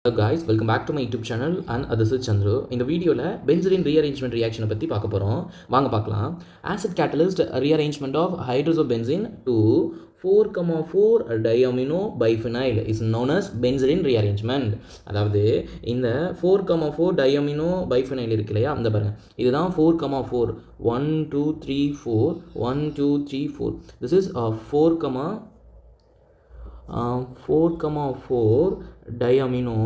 Hello guys, welcome back to my YouTube channel and this is Chandru. இந்த வீடியோவில் benzene rearrangement reaction பற்றி பார்க்க போகிறோம். வாங்க பார்க்கலாம். Acid catalyst rearrangement of hydroxybenzene to 4,4 diamino biphenyl is known as benzene rearrangement. அதாவது இந்த 4,4 diamino biphenyl இருக்கு இல்லையா, அந்த பாருங்க, இதுதான் 4,4 1 2 3 4 1 2 3 4. This is 4,4 diamino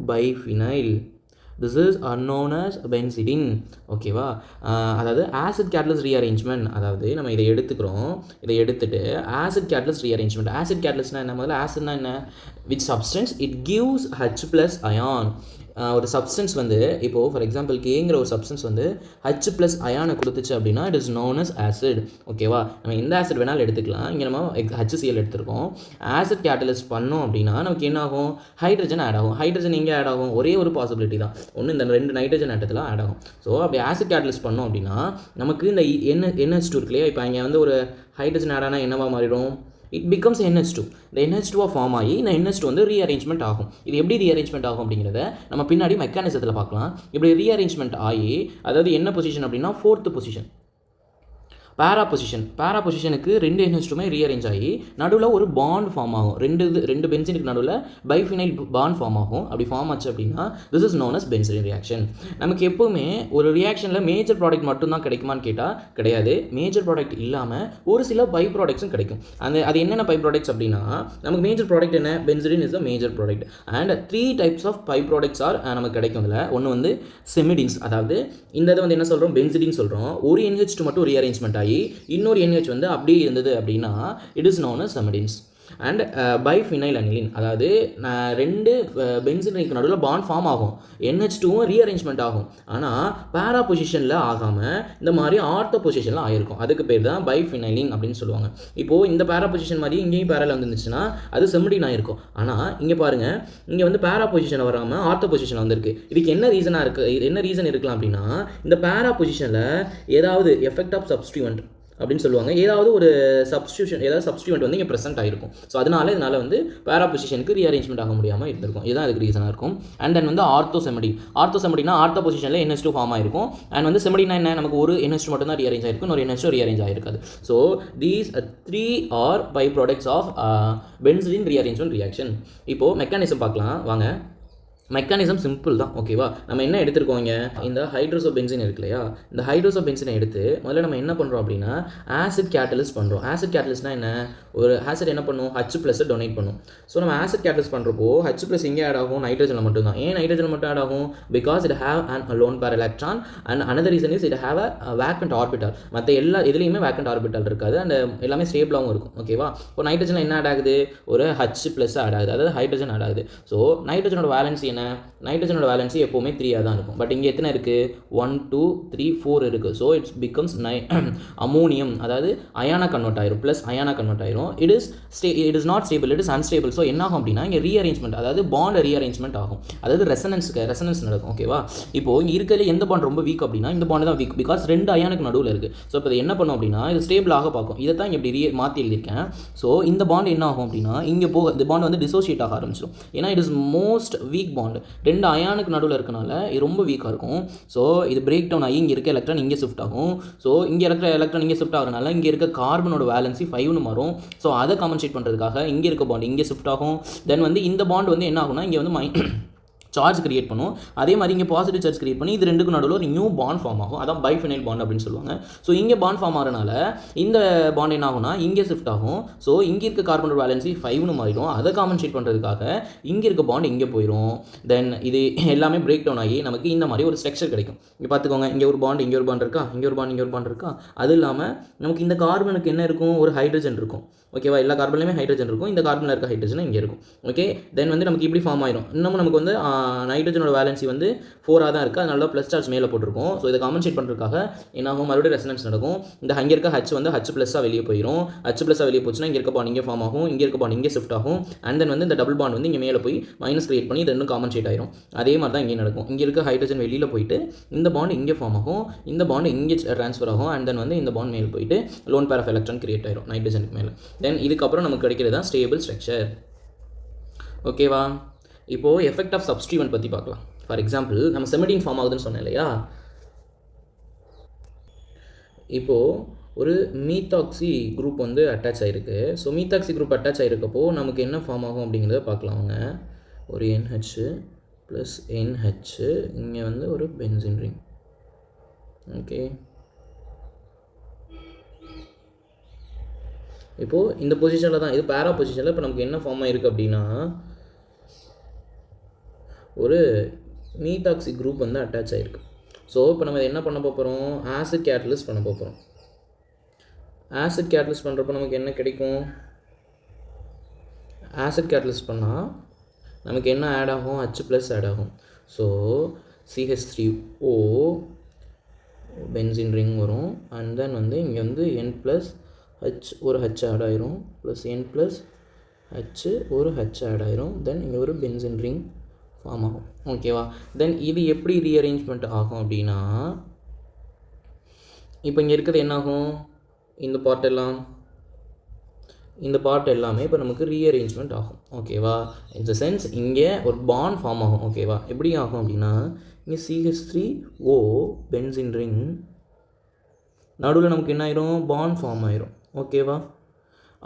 biphenyl. This is known as benzene. ஓகேவா? அதாவது ஆசிட் கேட்டலிஸ்ட் ரீஅரேஞ்ச்மெண்ட். அதாவது நம்ம இதை எடுத்துக்கிறோம், இதை எடுத்துட்டு ஆசிட் கேட்டலிஸ்ட் ரீஅரேஞ்ச்மெண்ட். ஆசிட் கேட்டலிஸ்ட்னா என்ன? முதல்ல ஆசிட்னா என்ன? Which substance it gives H+ ion. ஒரு சப்ஸ்டன்ஸ் வந்து இப்போது ஃபார் எக்ஸாம்பிள் கேங்கிற ஒரு சப்ஸ்டன்ஸ் வந்து H+ அயானை கொடுத்துச்சு அப்படின்னா it is known as acid. ஓகேவா? நம்ம எந்த ஆசிட் வேணாலும் எடுத்துக்கலாம். இங்கே நம்ம HCl எடுத்துருக்கோம். ஆசிட் கேட்டலிஸ்ட் பண்ணோம் அப்படின்னா நமக்கு என்ன ஆகும்? ஹைட்ரஜன் ஆட் ஆகும். ஹைட்ரஜன் எங்கே ஆட் ஆகும்? ஒரே ஒரு பாசிபிலிட்டி தான், ஒன்று இந்த 2 நைட்ரஜன் ஆட்டத்தில் ஆட் ஆகும். ஸோ அப்படி ஆசிட் கேட்டலிஸ்ட் பண்ணோம் அப்படின்னா நமக்கு இந்த NH2 இருக்கு இல்லையா, இப்போ இங்கே வந்து ஒரு ஹைட்ரஜன் ஆட் ஆனால் என்னவா மாறிடும்? It becomes NH2. இந்த NH2 ஃபார்ம் ஆகி இந்த NH2 வந்து ரீஅரேஞ்ச்மெண்ட் ஆகும். இது எப்படி ரீஅரேஞ்ச்மெண்ட் ஆகும் அப்படிங்கிறத நம்ம பின்னாடி மெக்கானிசத்தில் பார்க்கலாம். இப்படி ரீஅரேஞ்ச்மெண்ட் ஆகி, அதாவது என்ன பொசிஷன் அப்படின்னா 4th பொசிஷன், பேரா பொசிஷனுக்கு 2 NH2மே ரீஅரேஞ்ச் ஆகி நடுவில் ஒரு பாண்ட் ஃபார்ம் ஆகும். ரெண்டு பென்சினுக்கு நடுவில் பைஃபினைல் பாண்ட் ஃபார்ம் ஆகும். அப்படி ஃபார்ம் ஆச்சு அப்படின்னா this is known as benzene reaction. நமக்கு எப்போவுமே ஒரு ரியாக்ஷனில் மேஜர் ப்ராடக்ட் மட்டும்தான் கிடைக்குமான்னு கேட்டால் கிடையாது. மேஜர் ப்ராடக்ட் இல்லாமல் ஒரு சில பை ப்ராடக்ட்ஸும் கிடைக்கும். அது என்னென்ன பை ப்ராடக்ட்ஸ் அப்படின்னா, நமக்கு மேஜர் ப்ராடக்ட் என்ன? Benzene is the major product. And 3 types of by products are நமக்கு கிடைக்கும். இதில் ஒன்று வந்து செமிடின்ஸ். அதாவது இந்த இதை வந்து என்ன சொல்கிறோம்? பென்சிடின் சொல்கிறோம். ஒரு NH2 மட்டும் ரீஅரேஞ்ச்மெண்ட் இன்னொரு NH வந்து அப்படியே இருந்தது அப்படின்னா it is known as semidines. And biphenyl aniline, அதாவது 2 பென்சினுக்கு நடுவில் பாண்ட் ஃபார்ம் ஆகும், NH2வும் ரீஅரேஞ்ச்மெண்ட் ஆகும். ஆனால் பேரா பொசிஷனில் ஆகாமல் இந்த மாதிரி ஆர்த்தோ பொசிஷனில் ஆகிருக்கும். அதுக்கு பேர் தான் பைஃபினைலின் அப்படின்னு சொல்லுவாங்க. இப்போது இந்த பேரா பொசிஷன் மாதிரி இங்கேயும் பேரால வந்துருந்துச்சுன்னா அது செமிடின் ஆகிருக்கும். ஆனால் இங்கே பாருங்கள், இங்கே வந்து பேரா பொசிஷனில் வராமல் ஆர்த்தோ பொசிஷனில் வந்திருக்கு. இதுக்கு என்ன ரீசனாக இருக்குது? என்ன ரீசன் இருக்கலாம் அப்படின்னா, இந்த பேரா பொசிஷனில் ஏதாவது எஃபெக்ட் ஆஃப் சப்ஸ்டியூவன்ட் அப்படின்னு சொல்லுவாங்க, ஏதாவது ஒரு சப்ஸ்டியூவன்ட் வந்து இங்கே ப்ரெசென்ட் ஆகிருக்கும். ஸோ இதனால் வந்து பேரா பொசிஷனுக்கு ரீஅரேஞ்ச்மெண்ட் ஆக முடியாமல் இருந்திருக்கும். இதுதான் அதுக்கு ரீசனாக இருக்கும். அண்ட் தென் வந்து ஆர்த்தோ செமிடினா ஆர்த்தோ பொசிஷனில் NH2 ஃபார்ம் ஆகிருக்கும். அண்ட் வந்து செமிடினா என்ன? நமக்கு ஒரு NH2 மட்டும் தான் ரீஅரேஞ்ச் ஆகிருக்கும், ஒரு NH2 ரீஅரேஞ்ச் ஆகிருக்காது. So these 3 are by products of benzene rearrangement reaction. இப்போது மெக்கானிசம் பார்க்கலாம் வாங்க. மெக்கானிசம் சிம்பிள் தான். ஓகேவா? நம்ம என்ன எடுத்துருக்கோங்க? இந்த ஹைட்ரோசோபென்சின் இருக்கு இல்லையா, இந்த ஹைட்ரோசோபென்சினை எடுத்து முதல்ல நம்ம என்ன பண்ணுறோம் அப்படின்னா ஆசிட் கேட்டலிஸ்ட் பண்ணுறோம். ஆசிட் கேட்டலிஸ்ட்னா என்ன? ஒரு ஆசிட் என்ன பண்ணும்? H+ டொனேட் பண்ணும். ஸோ நம்ம ஆசிட் கேட்டலிஸ்ட் பண்ணுறப்போ H+ எங்கே ஆட் ஆகும்? நைட்ரஜனில் மட்டும் தான். ஏன் நைட்ரஜன் மட்டும் ஆட் ஆகும்? Because it have an lone pair electron and another reason is it have a vacant orbital. மற்ற இதுலேயுமே வேக்கண்ட் ஆர்பிட்டல் இருக்காது அண்ட் எல்லாமே ஸ்டேபிளாகவும் இருக்கும். ஓகேவா? இப்போ நைட்ரஜன் என்ன ஆட் ஆகுது? ஒரு H+ ஆட் ஆகுது, அதாவது ஹைட்ரஜன் ஆட் ஆகுது. ஸோ நைட்ரஜனோட வேலன்சி என்ன? நைட்ரஜனோட வேலன்சி எப்போவுமே 3 தான் இருக்கும். பட் இங்கே எத்தனை இருக்குது? 1 2 3 4 இருக்குது. ஸோ இட்ஸ் பிகம்ஸ் அமோனியம், அதாவது அயானா கன்வெர்ட் ஆயிரும், ப்ளஸ் அயானா கன்வெர்ட் ஆயிரும். It is not stable, it is unstable. So என்ன ஆகும் அப்படின்னா இங்கே ரீஅரேஞ்ச்மெண்ட், அதாவது பாண்ட் ரீஅரேஞ்ச்மெண்ட் ஆகும், அதாவது ரெசனன்ஸ் நடக்கும். ஓகேவா? இப்போ இங்கே இருக்கிறதுல எந்த பாண்ட் ரொம்ப வீக் அப்படின்னா இந்த பாண்ட் தான் வீக், பிகாஸ் 2 அயானுக்கு நடுவில் இருக்குது. ஸோ இப்போ என்ன பண்ணும் அப்படின்னா இது ஸ்டேபிள் ஆக பார்க்கும். இதை தான் இப்படி மாற்றி எழுதியிருக்கேன். ஸோ இந்த பாண்ட் என்ன ஆகும் அப்படின்னா இங்கே இந்த பாண்ட் வந்து டிசோசியேட் ஆக ஆரம்பிச்சிடும். ஏன்னா it is most week bond, 2 அயானுக்கு நடுவில் இருக்கனால இது ரொம்ப வீக்காக இருக்கும். ஸோ இது பிரேக் டவுன் ஆகி இங்கே இருக்க எலக்ட்ரான் இங்கே ஷிஃப்ட் ஆகும். ஸோ இங்கே இருக்கிற எலக்ட்ரான் இங்கே ஷிஃப்ட் ஆகிறனால இங்கே இருக்க கார்பனோட வேலன்சி 5னு மாறும். ஸோ அதை காம்பன்சேட் பண்ணுறதுக்காக இங்கே இருக்க பாண்ட் இங்கே ஷிஃப்ட் ஆகும். தென் வந்து இந்த பாண்ட் வந்து என்ன ஆகும்னா இங்கே வந்து சார்ஜ் கிரியேட் பண்ணும். அதே மாதிரி இங்கே பாசிட்டிவ் சார்ஜ் கிரியேட் பண்ணி இது ரெண்டுக்கும் நடுவில் ஒரு நியூ பாண்ட் ஃபார்ம் ஆகும். அதான் பைஃபினைல் பாண்ட் அப்படின்னு சொல்லுவாங்க. ஸோ இங்கே பாண்ட் ஃபார்ம் ஆகிறனால இந்த பாண்ட் என்ன ஆகும்னா இங்கே ஷிஃப்ட் ஆகும். ஸோ இங்கே இருக்க கார்பனோட வேலன்சி 5னு மாறிடும். அதை காம்பன்சேட் பண்ணுறதுக்காக இங்கே இருக்க பாண்ட் இங்கே போயிடும். தென் இது எல்லாமே பிரேக் டவுன் ஆகி நமக்கு இந்த மாதிரி ஒரு ஸ்ட்ரக்சர் கிடைக்கும். இங்கே பார்த்துக்கோங்க, இங்கே ஒரு பாண்ட் இங்கே ஒரு பாண்ட் இருக்கா, இங்கே ஒரு பாண்ட் இருக்கா. அது இல்லாமல் நமக்கு இந்த கார்பனுக்கு என்ன இருக்கும்? ஒரு ஹைட்ரஜன் இருக்கும். ஓகேவா? எல்லா கார்பன்லையுமே ஹைட்ரஜன் இருக்கும். இந்த கார்பனில் இருக்க ஹைட்ரஜன் இங்கே இருக்கும். ஓகே, தென் வந்து நமக்கு இப்படி ஃபார்ம் ஆயிரும். இன்னமும் நமக்கு வந்து நைட்ரஜனோட வேலன்சி வந்து 4 தான் இருக்குது, அதனால ப்ளஸ் சார்ஜ் மேலே போட்டிருக்கோம். ஸோ இதை காம்பன்சேட் பண்ணுறதுக்காக என்ன ஆகும்? மறுபடியும் ரெசனன்ஸ் நடக்கும். இந்த அங்கே இருக்க H வந்து H+ வெளியே போயிடும். H+ வெளியே போச்சுன்னா இங்கே இருக்க பாண்ட் இங்கே ஃபார்ம் ஆகும், இங்கே இருக்க பாண்ட் இங்கே ஷிஃப்ட் ஆகும். அண்ட் தென் வந்து இந்த டபுள் பாண்ட் வந்து இங்கே மேலே போய் மைனஸ் கிரியேட் பண்ணி இது ரெண்டும் காம்பன்சேட் ஆயிரும். அதே மாதிரி தான் இங்கே நடக்கும். இங்கே இருக்க ஹைட்ரஜன் வெளியில் போயிட்டு இந்த பாண்ட் இங்கே ஃபார்ம் ஆகும், இந்த பாண்ட் இங்கே ட்ரான்ஸ்ஃபர் ஆகும். அண்ட் தென் வந்து இந்த பாண்ட் மேலே போயிட்டு lone pair of electron create ஆயிரும் நைட்ரஜனுக்கு மேலே. தென் இதுக்கப்புறம் நமக்கு கிடைக்கிறது தான் ஸ்டேபிள் ஸ்ட்ரக்சர். ஓகேவா? இப்போது எஃபெக்ட் ஆஃப் சப்ஸ்டியூவன்ட் பற்றி பார்க்கலாம். ஃபார் எக்ஸாம்பிள் நம்ம செமிடீன் ஃபார்ம் ஆகுதுன்னு சொன்னேன் இல்லையா? இப்போது ஒரு மீத்தாக்சி குரூப் வந்து அட்டாச் ஆகிருக்கு. ஸோ மீத்தாக்சி குரூப் அட்டாச் ஆகிருக்கப்போ நமக்கு என்ன ஃபார்ம் ஆகும் அப்படிங்கிறத பார்க்கலாம். அவங்க ஒரு NH ப்ளஸ் NH, இங்கே வந்து ஒரு பென்சின் ரிங். ஓகே, இப்போது இந்த பொசிஷனில் தான், இது பேரா பொசிஷனில் இப்போ நமக்கு என்ன ஃபார்ம் ஆகிருக்கு அப்படின்னா ஒரு மீத்தாக்சி குரூப் வந்து அட்டாச் ஆகிருக்கு. ஸோ இப்போ நம்ம என்ன பண்ண போகிறோம்? ஆசிட் கேட்டலிஸ்ட் பண்ண போகிறோம். ஆசிட் கேட்டலிஸ்ட் பண்ணுறப்போ நமக்கு என்ன கிடைக்கும்? ஆசிட் கேட்டலிஸ்ட் பண்ணால் நமக்கு என்ன ஆட் ஆகும்? H+ ஆட் ஆகும். ஸோ CH3O பென்சின் ரிங் வரும். அண்ட் தென் வந்து இங்கே வந்து N+H ஒரு H ஆட் ஆயிரும், ப்ளஸ் N+H ஒரு H ஆட் ஆயிரும். தென் இங்கே ஒரு பென்சின் ரிங் ஃபார்ம் ஆகும். ஓகேவா? தென் இது எப்படி ரீஅரேஞ்ச்மெண்ட் ஆகும் அப்படின்னா, இப்போ இங்கே இருக்கிறது என்ன ஆகும்? இந்த பார்ட் எல்லாமே இப்போ நமக்கு ரீஅரேஞ்ச்மெண்ட் ஆகும். ஓகேவா? இன் த சென்ஸ் இங்கே ஒரு பாண்ட் ஃபார்ம் ஆகும். ஓகேவா? எப்படி ஆகும் அப்படின்னா, இங்கே CH3O பென்சின் ரிங் நடுவில் நமக்கு என்ன ஆயிரும்? பாண்ட் ஃபார்ம் ஆயிரும். ஓகேவா?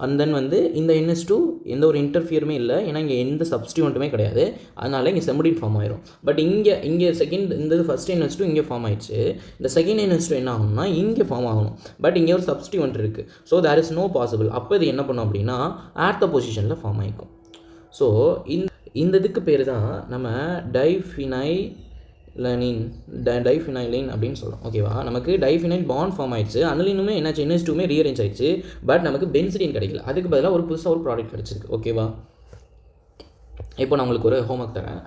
அண்ட் தென் வந்து இந்த NH2 எந்த ஒரு இன்டர்ஃபியருமே இல்லை, ஏன்னா இங்கே எந்த சப்ஸ்டியூண்ட்டுமே கிடையாது. அதனால் இங்கே செமிடீன் ஃபார்ம் ஆயிரும். பட் இங்கே செகண்ட் இந்த ஃபஸ்ட் NH2 இங்கே ஃபார்ம் ஆயிடுச்சு. இந்த செகண்ட் NH2 என்ன ஆகும்னா இங்கே ஃபார்ம் ஆகணும். பட் இங்கே ஒரு சப்ஸ்டியூண்ட் இருக்குது. So there is no possible. அப்போ இது என்ன பண்ணும் அப்படின்னா ஆர்த்த பொசிஷனில் ஃபார்ம் ஆகிக்கும். ஸோ இந்த இதுக்கு பேர் தான் நம்ம டைஃபினைலைன் அப்படின்னு சொல்கிறோம். ஓகேவா? நமக்கு டைஃபினைல் பாண்ட் ஃபார்ம் ஆயிடுச்சு. அனலினுமே என்னாச்சு? NH2மே ரீஅரேஞ்ச் ஆயிடுச்சு. பட் நமக்கு பென்சிடின் கிடைக்கல. அதுக்கு பதிலாக ஒரு புதுசாக ஒரு ப்ராடக்ட் கிடச்சிருக்கு. ஓகேவா? இப்போ நான் உங்களுக்கு ஒரு ஹோம்ஒர்க் தரேன்.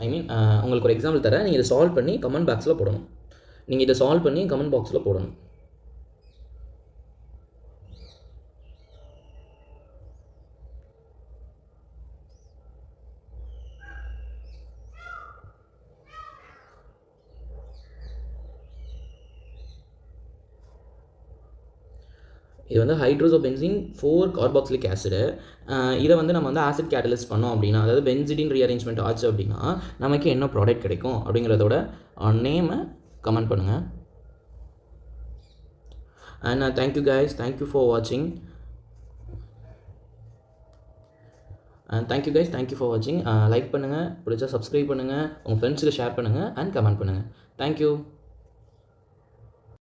உங்களுக்கு ஒரு எக்ஸாம்பிள் தரேன். நீங்கள் இதை சால்வ் பண்ணி கமெண்ட் பாக்ஸில் போடணும். இது வந்து ஹைட்ரோசோபென்சின் 4 கார்பாக்சிலிக் ஆசிடு. இதை வந்து நம்ம வந்து ஆசிட் கேட்டலிஸ்ட் பண்ணோம் அப்படின்னா, அதாவது பென்சிடின் ரீஅரேஞ்ச்மெண்ட் ஆச்சு அப்படின்னா நமக்கு என்ன ப்ராடக்ட் கிடைக்கும் அப்படிங்கிறதோட நேமை கமெண்ட் பண்ணுங்கள். And thank you guys, thank you for வாட்சிங். லைக் பண்ணுங்கள், பிடிச்சா சப்ஸ்கிரைப் பண்ணுங்கள், உங்கள் ஃப்ரெண்ட்ஸுக்கு ஷேர் பண்ணுங்கள் அண்ட் கமெண்ட் பண்ணுங்கள். தேங்க்யூ.